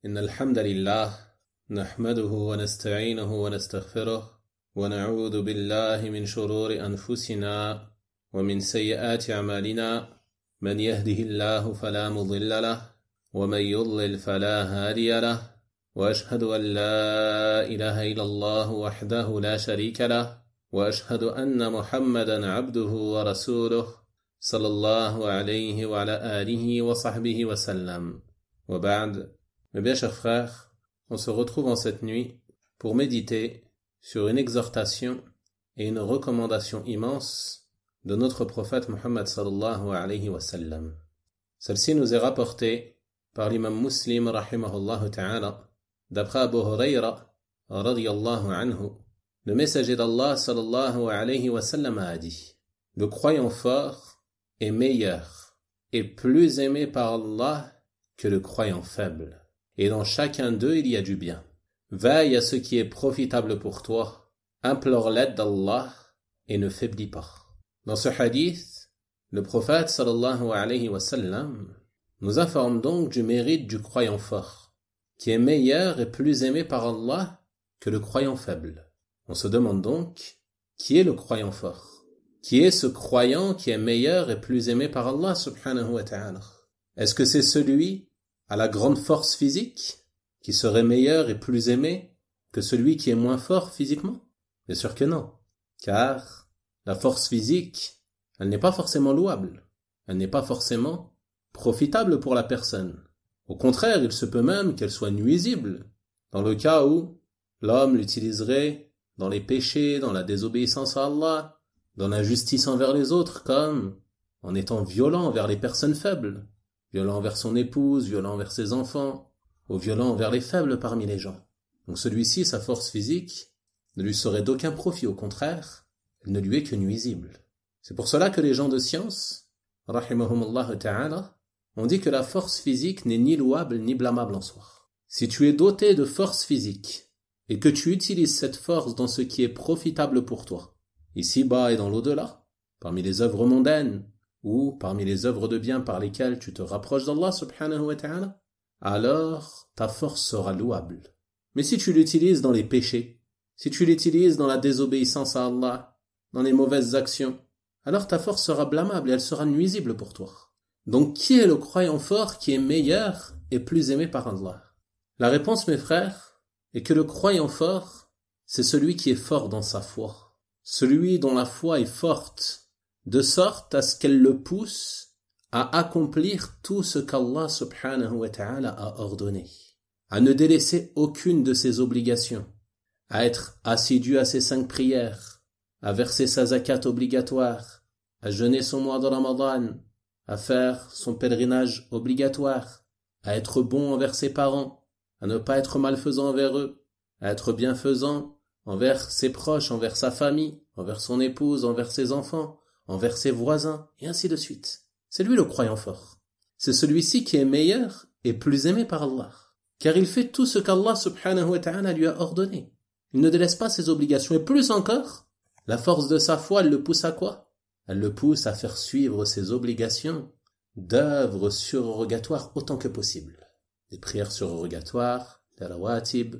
إن الحمد لله نحمده ونستعينه ونستغفره ونعوذ بالله من شرور أنفسنا ومن سيئات أعمالنا من يهده الله فلا مضل له ومن يضلل فلا هادي له وأشهد أن لا إله إلا الله وحده لا شريك له وأشهد أن محمدا عبده ورسوله صلى الله عليه وعلى آله وصحبه وسلم وبعد. Mes bien chers frères, on se retrouve en cette nuit pour méditer sur une exhortation et une recommandation immense de notre prophète Muhammad sallallahu alayhi wa sallam. Celle-ci nous est rapportée par l'imam Muslim rahimahullah ta'ala d'après Abu Hurayra radiyallahu anhu. Le messager d'Allah sallallahu alayhi wa sallam a dit: le croyant fort est meilleur et plus aimé par Allah que le croyant faible. Et dans chacun d'eux il y a du bien. Veille à ce qui est profitable pour toi, implore l'aide d'Allah et ne faiblis pas. Dans ce hadith, le prophète sallallahu alayhi wa sallam nous informe donc du mérite du croyant fort, qui est meilleur et plus aimé par Allah que le croyant faible. On se demande donc, qui est le croyant fort? Qui est ce croyant qui est meilleur et plus aimé par Allah subhanahu wa ta'ala? Est-ce que c'est celui à la grande force physique, qui serait meilleur et plus aimé que celui qui est moins fort physiquement? Bien sûr que non, car la force physique, elle n'est pas forcément louable, elle n'est pas forcément profitable pour la personne. Au contraire, il se peut même qu'elle soit nuisible, dans le cas où l'homme l'utiliserait dans les péchés, dans la désobéissance à Allah, dans l'injustice envers les autres, comme en étant violent envers les personnes faibles, violent envers son épouse, violent envers ses enfants, ou violent envers les faibles parmi les gens. Donc celui-ci, sa force physique, ne lui serait d'aucun profit, au contraire, elle ne lui est que nuisible. C'est pour cela que les gens de science, rahimahumullah ta'ala, ont dit que la force physique n'est ni louable ni blâmable en soi. Si tu es doté de force physique, et que tu utilises cette force dans ce qui est profitable pour toi, ici-bas et dans l'au-delà, parmi les œuvres mondaines, ou parmi les œuvres de bien par lesquelles tu te rapproches d'Allah subhanahu wa ta'ala, alors ta force sera louable. Mais si tu l'utilises dans les péchés, si tu l'utilises dans la désobéissance à Allah, dans les mauvaises actions, alors ta force sera blâmable et elle sera nuisible pour toi. Donc qui est le croyant fort qui est meilleur et plus aimé par Allah? La réponse, mes frères, est que le croyant fort, c'est celui qui est fort dans sa foi, celui dont la foi est forte, de sorte à ce qu'elle le pousse à accomplir tout ce qu'Allah subhanahu wa ta'ala a ordonné, à ne délaisser aucune de ses obligations, à être assidu à ses 5 prières, à verser sa zakat obligatoire, à jeûner son mois de Ramadan, à faire son pèlerinage obligatoire, à être bon envers ses parents, à ne pas être malfaisant envers eux, à être bienfaisant envers ses proches, envers sa famille, envers son épouse, envers ses enfants, envers ses voisins, et ainsi de suite. C'est lui le croyant fort. C'est celui-ci qui est meilleur et plus aimé par Allah, car il fait tout ce qu'Allah subhanahu wa ta'ala lui a ordonné. Il ne délaisse pas ses obligations, et plus encore, la force de sa foi, elle le pousse à quoi? Elle le pousse à faire suivre ses obligations d'œuvres surrogatoires autant que possible. Des prières surrogatoires, les rawatib,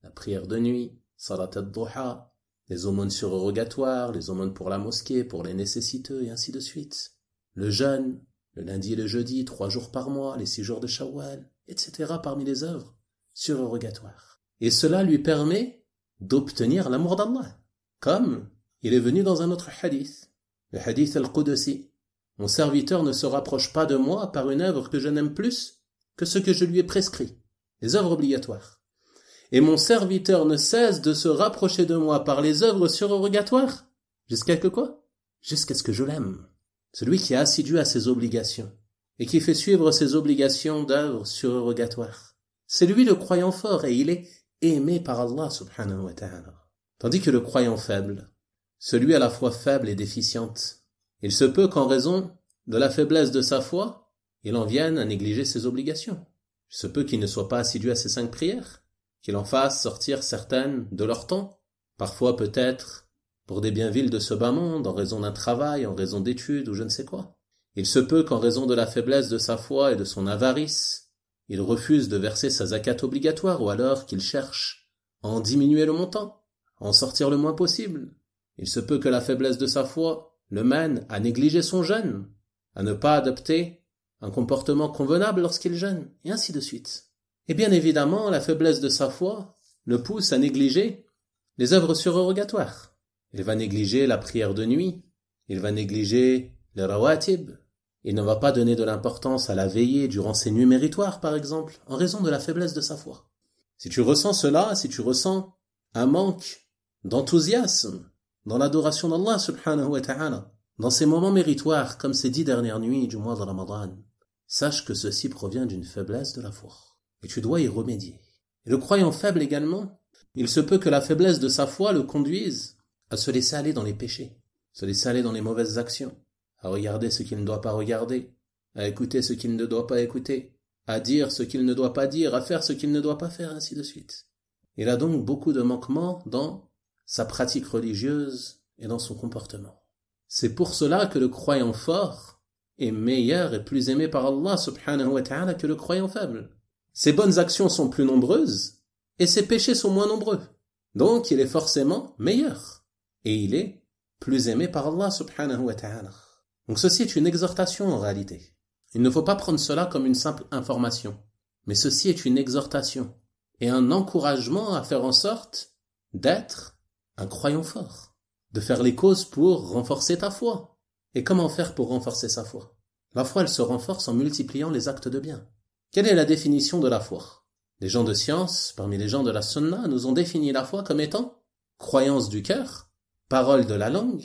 la prière de nuit, salat al-duha, les aumônes surrogatoires, les aumônes pour la mosquée, pour les nécessiteux, et ainsi de suite. Le jeûne, le lundi et le jeudi, 3 jours par mois, les 6 jours de Shawwal, etc. parmi les œuvres surrogatoires. Et cela lui permet d'obtenir l'amour d'Allah. Comme il est venu dans un autre hadith, le hadith al-Qudsi. Mon serviteur ne se rapproche pas de moi par une œuvre que je n'aime plus que ce que je lui ai prescrit, les œuvres obligatoires. Et mon serviteur ne cesse de se rapprocher de moi par les œuvres surrogatoires. Jusqu'à que quoi? Jusqu'à ce que je l'aime. Celui qui est assidu à ses obligations et qui fait suivre ses obligations d'œuvres surrogatoires. C'est lui le croyant fort et il est aimé par Allah subhanahu wa ta'ala. Tandis que le croyant faible, celui à la foi faible et déficiente, il se peut qu'en raison de la faiblesse de sa foi, il en vienne à négliger ses obligations. Il se peut qu'il ne soit pas assidu à ses 5 prières, qu'il en fasse sortir certaines de leur temps, parfois peut-être pour des biens vils de ce bas monde, en raison d'un travail, en raison d'études ou je ne sais quoi. Il se peut qu'en raison de la faiblesse de sa foi et de son avarice, il refuse de verser sa zakat obligatoire ou alors qu'il cherche à en diminuer le montant, à en sortir le moins possible. Il se peut que la faiblesse de sa foi le mène à négliger son jeûne, à ne pas adopter un comportement convenable lorsqu'il jeûne, et ainsi de suite. Et bien évidemment, la faiblesse de sa foi le pousse à négliger les œuvres surérogatoires. Il va négliger la prière de nuit, il va négliger les rawatib, il ne va pas donner de l'importance à la veillée durant ses nuits méritoires, par exemple, en raison de la faiblesse de sa foi. Si tu ressens cela, si tu ressens un manque d'enthousiasme dans l'adoration d'Allah subhanahu wa ta'ala, dans ces moments méritoires comme ces 10 dernières nuits du mois de Ramadan, sache que ceci provient d'une faiblesse de la foi. Et tu dois y remédier. Et le croyant faible également, il se peut que la faiblesse de sa foi le conduise à se laisser aller dans les péchés, se laisser aller dans les mauvaises actions, à regarder ce qu'il ne doit pas regarder, à écouter ce qu'il ne doit pas écouter, à dire ce qu'il ne doit pas dire, à faire ce qu'il ne doit pas faire, ainsi de suite. Il a donc beaucoup de manquements dans sa pratique religieuse et dans son comportement. C'est pour cela que le croyant fort est meilleur et plus aimé par Allah subhanahu wa ta'ala que le croyant faible. Ses bonnes actions sont plus nombreuses et ses péchés sont moins nombreux. Donc il est forcément meilleur et il est plus aimé par Allah subhanahu wa ta'ala. Donc ceci est une exhortation en réalité. Il ne faut pas prendre cela comme une simple information, mais ceci est une exhortation et un encouragement à faire en sorte d'être un croyant fort, de faire les causes pour renforcer ta foi. Et comment faire pour renforcer sa foi? La foi, elle se renforce en multipliant les actes de bien. Quelle est la définition de la foi? Les gens de science, parmi les gens de la sunna, nous ont défini la foi comme étant croyance du cœur, parole de la langue,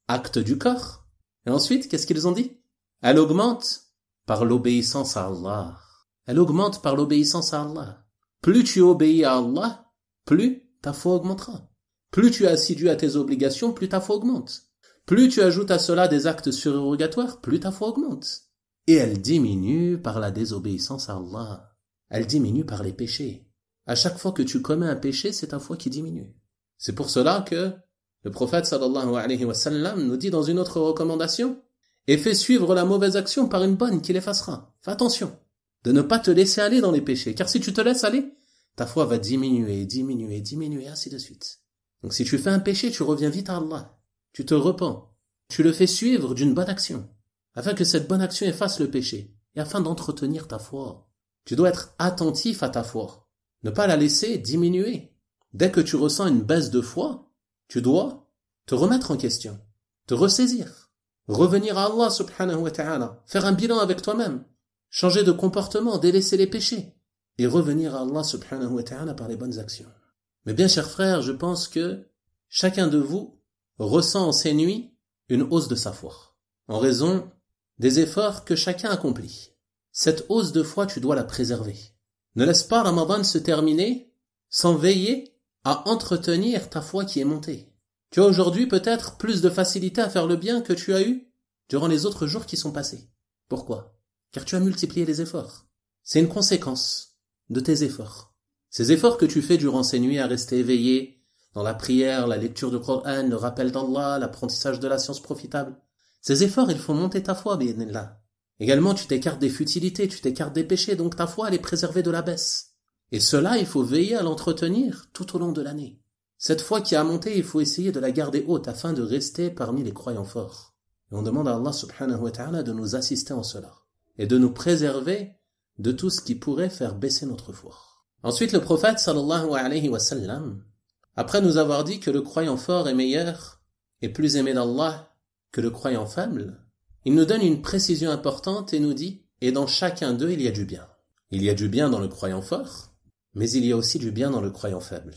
acte du corps. Et ensuite, qu'est-ce qu'ils ont dit? Elle augmente par l'obéissance à Allah. Elle augmente par l'obéissance à Allah. Plus tu obéis à Allah, plus ta foi augmentera. Plus tu es assidu à tes obligations, plus ta foi augmente. Plus tu ajoutes à cela des actes surérogatoires, plus ta foi augmente. Et elle diminue par la désobéissance à Allah. Elle diminue par les péchés. À chaque fois que tu commets un péché, c'est ta foi qui diminue. C'est pour cela que le prophète sallallahu alayhi wa sallam nous dit dans une autre recommandation: et fais suivre la mauvaise action par une bonne qui l'effacera. Fais attention de ne pas te laisser aller dans les péchés, car si tu te laisses aller, ta foi va diminuer, ainsi de suite. Donc si tu fais un péché, tu reviens vite à Allah. Tu te repens. Tu le fais suivre d'une bonne action, afin que cette bonne action efface le péché, et afin d'entretenir ta foi. Tu dois être attentif à ta foi, ne pas la laisser diminuer. Dès que tu ressens une baisse de foi, tu dois te remettre en question, te ressaisir, revenir à Allah subhanahu wa ta'ala, faire un bilan avec toi-même, changer de comportement, délaisser les péchés, et revenir à Allah subhanahu wa ta'ala par les bonnes actions. Mais bien chers frères, je pense que chacun de vous ressent en ces nuits une hausse de sa foi, en raison des efforts que chacun accomplit. Cette hausse de foi, tu dois la préserver. Ne laisse pas Ramadan se terminer sans veiller à entretenir ta foi qui est montée. Tu as aujourd'hui peut-être plus de facilité à faire le bien que tu as eu durant les autres jours qui sont passés. Pourquoi? Car tu as multiplié les efforts. C'est une conséquence de tes efforts. Ces efforts que tu fais durant ces nuits à rester éveillé, dans la prière, la lecture du Coran, le rappel d'Allah, l'apprentissage de la science profitable. Ces efforts, ils font monter ta foi, bi'idhnillah. Également, tu t'écartes des futilités, tu t'écartes des péchés, donc ta foi, elle est préservée de la baisse. Et cela, il faut veiller à l'entretenir tout au long de l'année. Cette foi qui a monté, il faut essayer de la garder haute afin de rester parmi les croyants forts. Et on demande à Allah subhanahu wa ta'ala de nous assister en cela et de nous préserver de tout ce qui pourrait faire baisser notre foi. Ensuite, le prophète sallallahu alayhi wa sallam, après nous avoir dit que le croyant fort est meilleur et plus aimé d'Allah que le croyant faible, il nous donne une précision importante et nous dit: et dans chacun d'eux il y a du bien. Il y a du bien dans le croyant fort, mais il y a aussi du bien dans le croyant faible.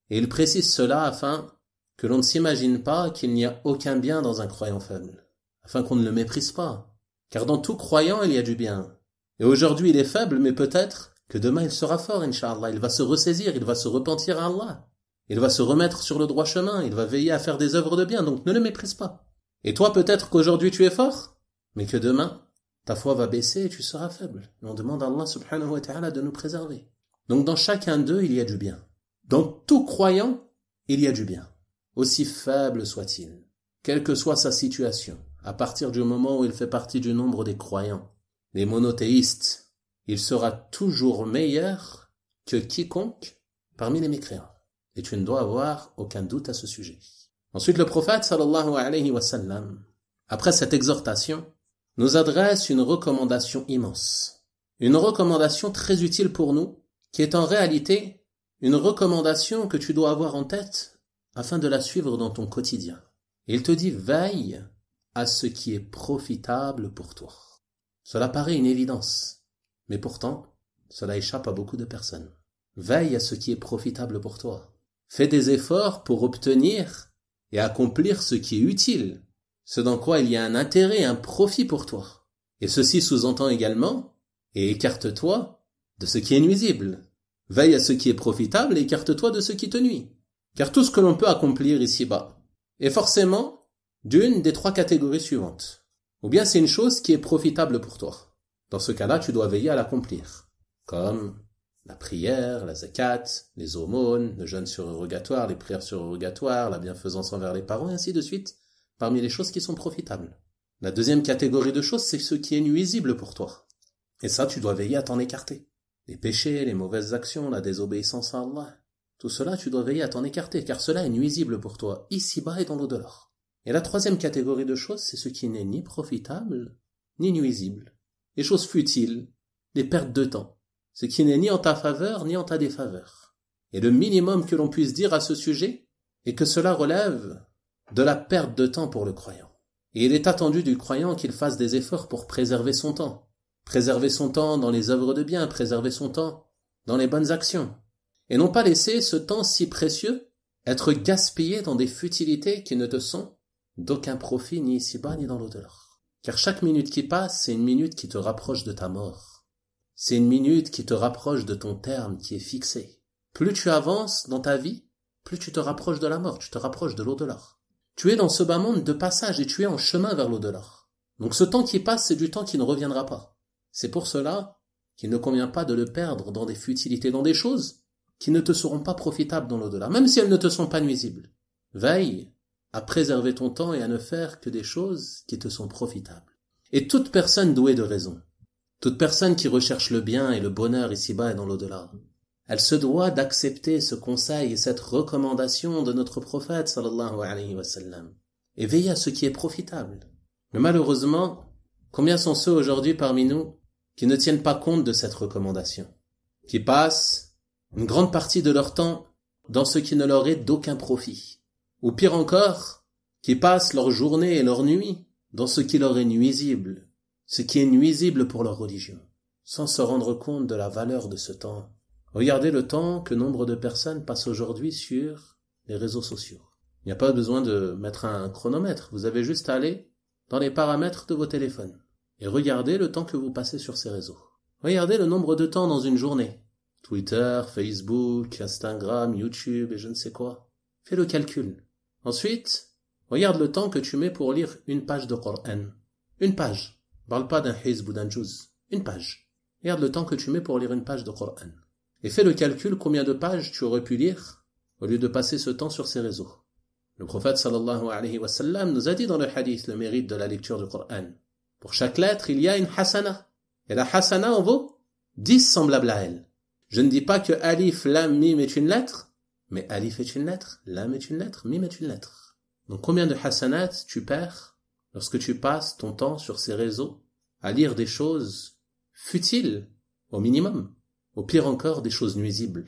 Et il précise cela afin que l'on ne s'imagine pas qu'il n'y a aucun bien dans un croyant faible, afin qu'on ne le méprise pas. Car dans tout croyant il y a du bien. Et aujourd'hui il est faible, mais peut-être que demain il sera fort, Inch'Allah. Il va se ressaisir, il va se repentir à Allah. Il va se remettre sur le droit chemin, il va veiller à faire des œuvres de bien, donc ne le méprise pas. Et toi, peut-être qu'aujourd'hui tu es fort, mais que demain, ta foi va baisser et tu seras faible. Et on demande à Allah subhanahu wa ta'ala de nous préserver. Donc dans chacun d'eux, il y a du bien. Dans tout croyant, il y a du bien. Aussi faible soit-il, quelle que soit sa situation, à partir du moment où il fait partie du nombre des croyants, des monothéistes, il sera toujours meilleur que quiconque parmi les mécréants. Et tu ne dois avoir aucun doute à ce sujet. Ensuite, le prophète sallallahu alayhi wa sallam, après cette exhortation, nous adresse une recommandation immense. Une recommandation très utile pour nous, qui est en réalité une recommandation que tu dois avoir en tête afin de la suivre dans ton quotidien. Et il te dit, veille à ce qui est profitable pour toi. Cela paraît une évidence, mais pourtant, cela échappe à beaucoup de personnes. Veille à ce qui est profitable pour toi. Fais des efforts pour obtenir et accomplir ce qui est utile, ce dans quoi il y a un intérêt, un profit pour toi. Et ceci sous-entend également, et écarte-toi de ce qui est nuisible. Veille à ce qui est profitable et écarte-toi de ce qui te nuit. Car tout ce que l'on peut accomplir ici-bas est forcément d'une des 3 catégories suivantes. Ou bien c'est une chose qui est profitable pour toi. Dans ce cas-là, tu dois veiller à l'accomplir. Comme la prière, la zakat, les aumônes, le jeûne surorogatoire, les prières surérogatoires, la bienfaisance envers les parents, et ainsi de suite, parmi les choses qui sont profitables. La deuxième catégorie de choses, c'est ce qui est nuisible pour toi. Et ça, tu dois veiller à t'en écarter. Les péchés, les mauvaises actions, la désobéissance à Allah, tout cela, tu dois veiller à t'en écarter, car cela est nuisible pour toi, ici-bas et dans l'au-delà. Et la troisième catégorie de choses, c'est ce qui n'est ni profitable, ni nuisible. Les choses futiles, les pertes de temps. Ce qui n'est ni en ta faveur, ni en ta défaveur. Et le minimum que l'on puisse dire à ce sujet est que cela relève de la perte de temps pour le croyant. Et il est attendu du croyant qu'il fasse des efforts pour préserver son temps. Préserver son temps dans les œuvres de bien, préserver son temps dans les bonnes actions. Et non pas laisser ce temps si précieux être gaspillé dans des futilités qui ne te sont d'aucun profit ni ici-bas ni dans l'au-delà. Car chaque minute qui passe, c'est une minute qui te rapproche de ta mort. C'est une minute qui te rapproche de ton terme qui est fixé. Plus tu avances dans ta vie, plus tu te rapproches de la mort, tu te rapproches de l'au-delà. Tu es dans ce bas monde de passage et tu es en chemin vers l'au-delà. Donc ce temps qui passe, c'est du temps qui ne reviendra pas. C'est pour cela qu'il ne convient pas de le perdre dans des futilités, dans des choses qui ne te seront pas profitables dans l'au-delà, même si elles ne te sont pas nuisibles. Veille à préserver ton temps et à ne faire que des choses qui te sont profitables. Et toute personne douée de raison, toute personne qui recherche le bien et le bonheur ici-bas et dans l'au-delà, elle se doit d'accepter ce conseil et cette recommandation de notre prophète sallallahu alayhi wa sallam et veiller à ce qui est profitable. Mais malheureusement, combien sont ceux aujourd'hui parmi nous qui ne tiennent pas compte de cette recommandation, qui passent une grande partie de leur temps dans ce qui ne leur est d'aucun profit, ou pire encore, qui passent leur journée et leur nuit dans ce qui leur est nuisible, ce qui est nuisible pour leur religion, sans se rendre compte de la valeur de ce temps. Regardez le temps que nombre de personnes passent aujourd'hui sur les réseaux sociaux. Il n'y a pas besoin de mettre un chronomètre, vous avez juste à aller dans les paramètres de vos téléphones et regardez le temps que vous passez sur ces réseaux. Regardez le nombre de temps dans une journée. Twitter, Facebook, Instagram, YouTube et je ne sais quoi. Fais le calcul. Ensuite, regarde le temps que tu mets pour lire une page de Coran. Une page. Parle pas d'un hizb ou d'un juz. Une page. Regarde le temps que tu mets pour lire une page de Coran. Et fais le calcul combien de pages tu aurais pu lire au lieu de passer ce temps sur ces réseaux. Le prophète sallallahu alayhi wa sallam nous a dit dans le hadith le mérite de la lecture du Coran. Pour chaque lettre, il y a une hasana. Et la hasana en vaut 10 semblables à elle. Je ne dis pas que alif, lam, mim est une lettre, mais alif est une lettre, lam est une lettre, mim est une lettre. Donc combien de hasanat tu perds lorsque tu passes ton temps sur ces réseaux à lire des choses futiles, au minimum, au pire encore des choses nuisibles,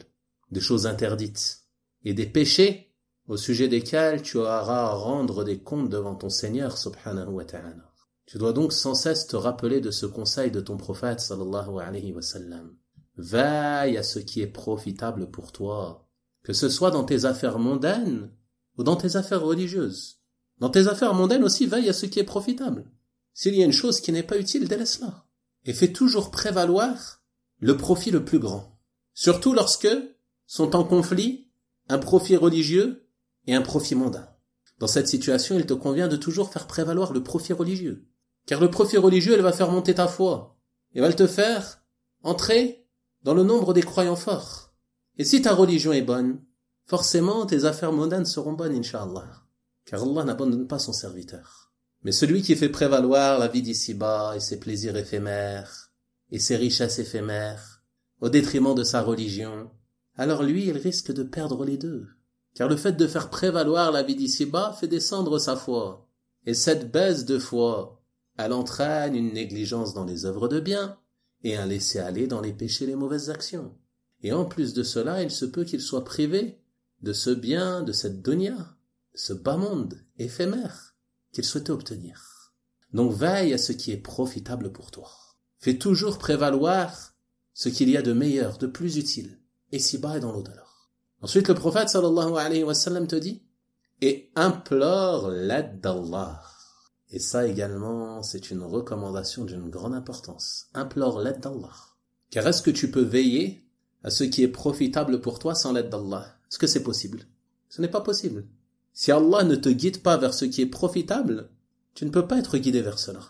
des choses interdites, et des péchés au sujet desquels tu auras à rendre des comptes devant ton Seigneur subhanahu wa ta'ala. Tu dois donc sans cesse te rappeler de ce conseil de ton prophète sallallahu alayhi wa sallam. Veille à ce qui est profitable pour toi, que ce soit dans tes affaires mondaines ou dans tes affaires religieuses. Dans tes affaires mondaines aussi, veille à ce qui est profitable. S'il y a une chose qui n'est pas utile, délaisse-la. Et fais toujours prévaloir le profit le plus grand. Surtout lorsque sont en conflit un profit religieux et un profit mondain. Dans cette situation, il te convient de toujours faire prévaloir le profit religieux. Car le profit religieux, il va faire monter ta foi. Il va te faire entrer dans le nombre des croyants forts. Et si ta religion est bonne, forcément tes affaires mondaines seront bonnes, incha'Allah. Car Allah n'abandonne pas son serviteur. Mais celui qui fait prévaloir la vie d'ici-bas et ses plaisirs éphémères, et ses richesses éphémères, au détriment de sa religion, alors lui, il risque de perdre les deux. Car le fait de faire prévaloir la vie d'ici-bas fait descendre sa foi. Et cette baisse de foi, elle entraîne une négligence dans les œuvres de bien et un laisser-aller dans les péchés et les mauvaises actions. Et en plus de cela, il se peut qu'il soit privé de ce bien, de cette dunya, ce bas monde éphémère qu'il souhaitait obtenir. Donc veille à ce qui est profitable pour toi. Fais toujours prévaloir ce qu'il y a de meilleur, de plus utile, ici-bas et dans l'au-delà. Ensuite, le prophète sallallahu alayhi wa sallam te dit et implore l'aide d'Allah. Et ça également, c'est une recommandation d'une grande importance. Implore l'aide d'Allah. Car est-ce que tu peux veiller à ce qui est profitable pour toi sans l'aide d'Allah? Est-ce que c'est possible? Ce n'est pas possible. Si Allah ne te guide pas vers ce qui est profitable, tu ne peux pas être guidé vers cela.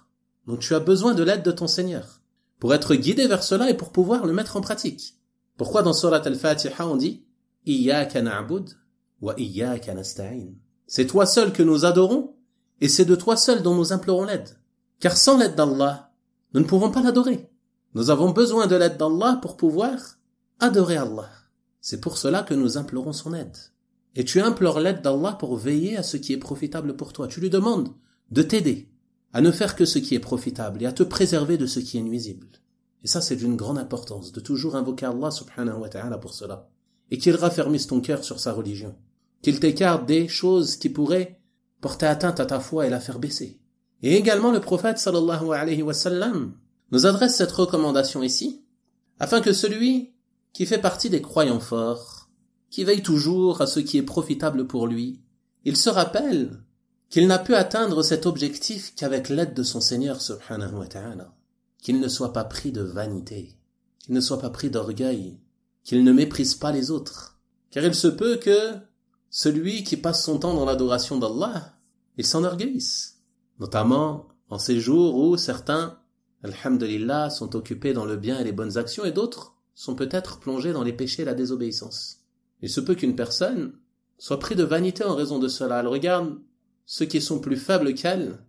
Donc tu as besoin de l'aide de ton Seigneur pour être guidé vers cela et pour pouvoir le mettre en pratique. Pourquoi dans Surat Al-Fatiha on dit « Iyyaka na'bud wa iyyaka nasta'in » C'est toi seul que nous adorons et c'est de toi seul dont nous implorons l'aide. Car sans l'aide d'Allah, nous ne pouvons pas l'adorer. Nous avons besoin de l'aide d'Allah pour pouvoir adorer Allah. C'est pour cela que nous implorons son aide. Et tu implores l'aide d'Allah pour veiller à ce qui est profitable pour toi. Tu lui demandes de t'aider à ne faire que ce qui est profitable et à te préserver de ce qui est nuisible. Et ça, c'est d'une grande importance, de toujours invoquer Allah subhanahu wa ta'ala pour cela. Et qu'il raffermisse ton cœur sur sa religion. Qu'il t'écarte des choses qui pourraient porter atteinte à ta foi et la faire baisser. Et également, le prophète sallallahu alayhi wa sallam nous adresse cette recommandation ici, afin que celui qui fait partie des croyants forts, qui veille toujours à ce qui est profitable pour lui, il se rappelle qu'il n'a pu atteindre cet objectif qu'avec l'aide de son Seigneur subhanahu wa ta'ala, qu'il ne soit pas pris de vanité, qu'il ne soit pas pris d'orgueil, qu'il ne méprise pas les autres, car il se peut que celui qui passe son temps dans l'adoration d'Allah, il s'enorgueillisse, notamment en ces jours où certains, alhamdulillah, sont occupés dans le bien et les bonnes actions et d'autres sont peut-être plongés dans les péchés et la désobéissance. Il se peut qu'une personne soit prise de vanité en raison de cela. Elle regarde ceux qui sont plus faibles qu'elle,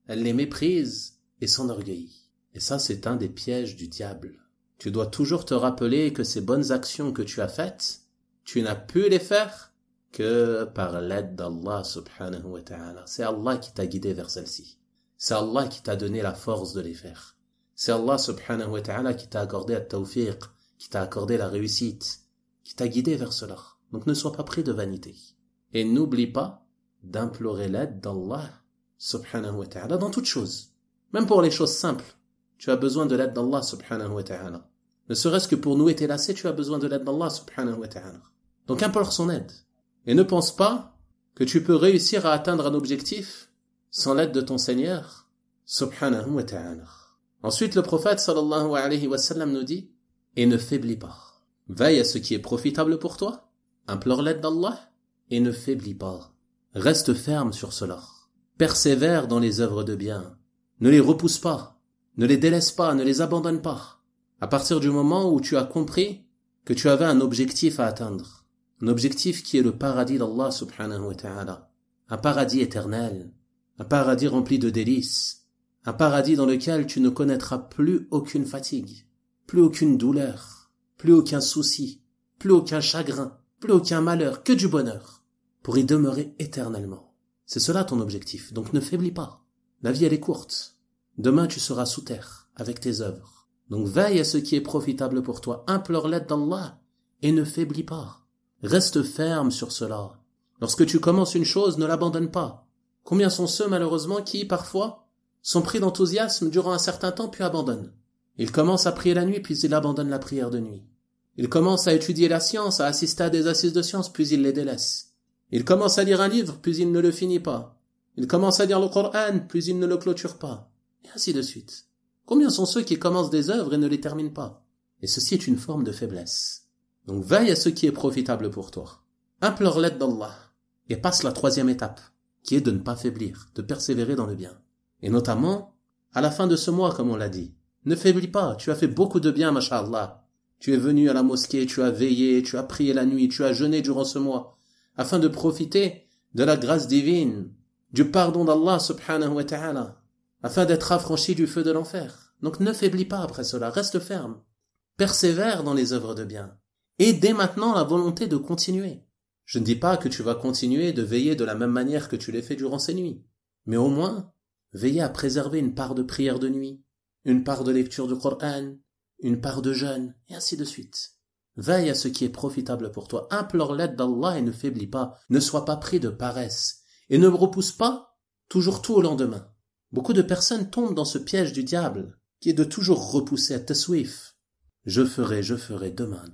elle les méprise et s'enorgueillit. Et ça, c'est un des pièges du diable. Tu dois toujours te rappeler que ces bonnes actions que tu as faites, tu n'as pu les faire que par l'aide d'Allah subhanahu wa ta'ala. C'est Allah qui t'a guidé vers celle-ci. C'est Allah qui t'a donné la force de les faire. C'est Allah subhanahu wa ta'ala qui t'a accordé at-tawfiq, qui t'a accordé la réussite, qui t'a guidé vers cela. Donc ne sois pas pris de vanité. Et n'oublie pas d'implorer l'aide d'Allah subhanahu wa ta'ala dans toutes choses. Même pour les choses simples, tu as besoin de l'aide d'Allah subhanahu wa ta'ala. Ne serait-ce que pour nouer tes lacets, tu as besoin de l'aide d'Allah subhanahu wa ta'ala. Donc implore son aide. Et ne pense pas que tu peux réussir à atteindre un objectif sans l'aide de ton Seigneur subhanahu wa ta'ala. Ensuite, le prophète sallallahu alayhi wa sallam nous dit « Et ne faiblis pas. Veille à ce qui est profitable pour toi, implore l'aide d'Allah et ne faiblis pas. Reste ferme sur cela. Persévère dans les œuvres de bien. Ne les repousse pas, ne les délaisse pas, ne les abandonne pas. À partir du moment où tu as compris que tu avais un objectif à atteindre, un objectif qui est le paradis d'Allah subhanahu wa ta'ala, un paradis éternel, un paradis rempli de délices, un paradis dans lequel tu ne connaîtras plus aucune fatigue, plus aucune douleur, plus aucun souci, plus aucun chagrin, plus aucun malheur, que du bonheur, pour y demeurer éternellement. C'est cela ton objectif, donc ne faiblis pas. La vie elle est courte. Demain tu seras sous terre, avec tes œuvres. Donc veille à ce qui est profitable pour toi, implore l'aide d'Allah, et ne faiblis pas. Reste ferme sur cela. Lorsque tu commences une chose, ne l'abandonne pas. Combien sont ceux malheureusement qui, parfois, sont pris d'enthousiasme durant un certain temps puis abandonnent. Ils commencent à prier la nuit puis ils abandonnent la prière de nuit. Ils commencent à étudier la science, à assister à des assises de science puis ils les délaissent. Ils commencent à lire un livre puis ils ne le finissent pas. Ils commencent à lire le Coran puis ils ne le clôturent pas. Et ainsi de suite. Combien sont ceux qui commencent des œuvres et ne les terminent pas? Et ceci est une forme de faiblesse. Donc veille à ce qui est profitable pour toi. Implore l'aide d'Allah et passe la troisième étape, qui est de ne pas faiblir, de persévérer dans le bien. Et notamment, à la fin de ce mois, comme on l'a dit, ne faiblis pas, tu as fait beaucoup de bien, masha'Allah. Tu es venu à la mosquée, tu as veillé, tu as prié la nuit, tu as jeûné durant ce mois, afin de profiter de la grâce divine, du pardon d'Allah subhanahu wa ta'ala, afin d'être affranchi du feu de l'enfer. Donc ne faiblis pas après cela, reste ferme. Persévère dans les œuvres de bien. Et dès maintenant la volonté de continuer. Je ne dis pas que tu vas continuer de veiller de la même manière que tu l'as fait durant ces nuits. Mais au moins, veiller à préserver une part de prière de nuit, une part de lecture du Coran, une part de jeûne, et ainsi de suite. Veille à ce qui est profitable pour toi. Implore l'aide d'Allah et ne faiblis pas. Ne sois pas pris de paresse. Et ne repousse pas toujours tout au lendemain. Beaucoup de personnes tombent dans ce piège du diable, qui est de toujours repousser à taswif. Je ferai demain.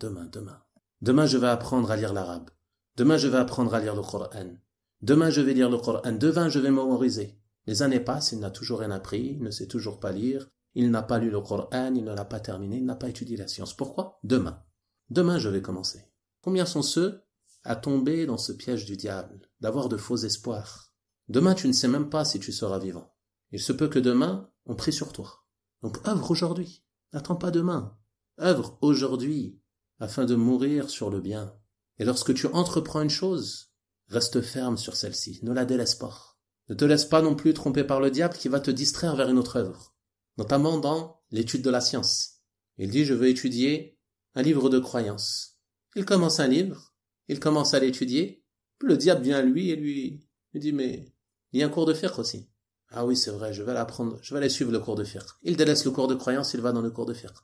Demain je vais apprendre à lire l'arabe. Demain je vais apprendre à lire le Coran. Demain je vais lire le Coran. Demain je vais mémoriser. Les années passent, il n'a toujours rien appris, il ne sait toujours pas lire, il n'a pas lu le Coran, il ne l'a pas terminé, il n'a pas étudié la science. Pourquoi? Demain je vais commencer. Combien sont ceux à tomber dans ce piège du diable, d'avoir de faux espoirs? Demain tu ne sais même pas si tu seras vivant. Il se peut que demain, on prie sur toi. Donc œuvre aujourd'hui, n'attends pas demain. Œuvre aujourd'hui, afin de mourir sur le bien. Et lorsque tu entreprends une chose, reste ferme sur celle-ci, ne la délaisse pas. Ne te laisse pas non plus tromper par le diable qui va te distraire vers une autre œuvre, notamment dans l'étude de la science. Il dit, je veux étudier un livre de croyance. Il commence un livre, il commence à l'étudier, le diable vient à lui et lui dit, mais il y a un cours de fiqh aussi. Ah oui, c'est vrai, je vais l'apprendre, je vais aller suivre le cours de fiqh. Il délaisse le cours de croyance, il va dans le cours de fiqh.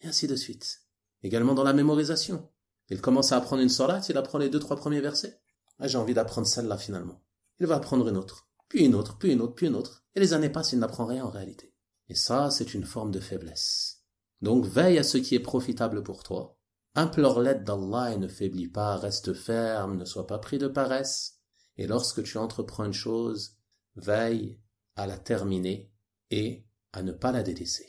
Et ainsi de suite. Également dans la mémorisation. Il commence à apprendre une sourate, il apprend les 2-3 premiers versets. Ah, j'ai envie d'apprendre celle-là finalement. Il va apprendre une autre, puis une autre. Et les années passent, il n'apprend rien en réalité. Et ça, c'est une forme de faiblesse. Donc veille à ce qui est profitable pour toi. Implore l'aide d'Allah et ne faiblis pas, reste ferme, ne sois pas pris de paresse. Et lorsque tu entreprends une chose, veille à la terminer et à ne pas la délaisser.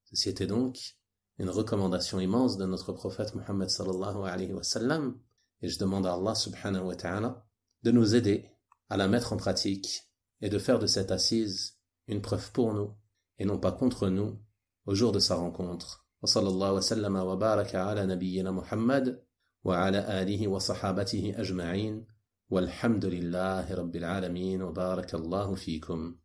Ceci était donc une recommandation immense de notre prophète Muhammad sallallahu alayhi wa sallam, et je demande à Allah subhanahu wa ta'ala de nous aider à la mettre en pratique et de faire de cette assise une preuve pour nous et non pas contre nous au jour de sa rencontre. Wa sallallahu wa sallama wa baraka ala nabiyyina Muhammad wa ala alihi wa sahabatihi ajma'in walhamdulillahi rabbil alamin wa barakallahu fikum.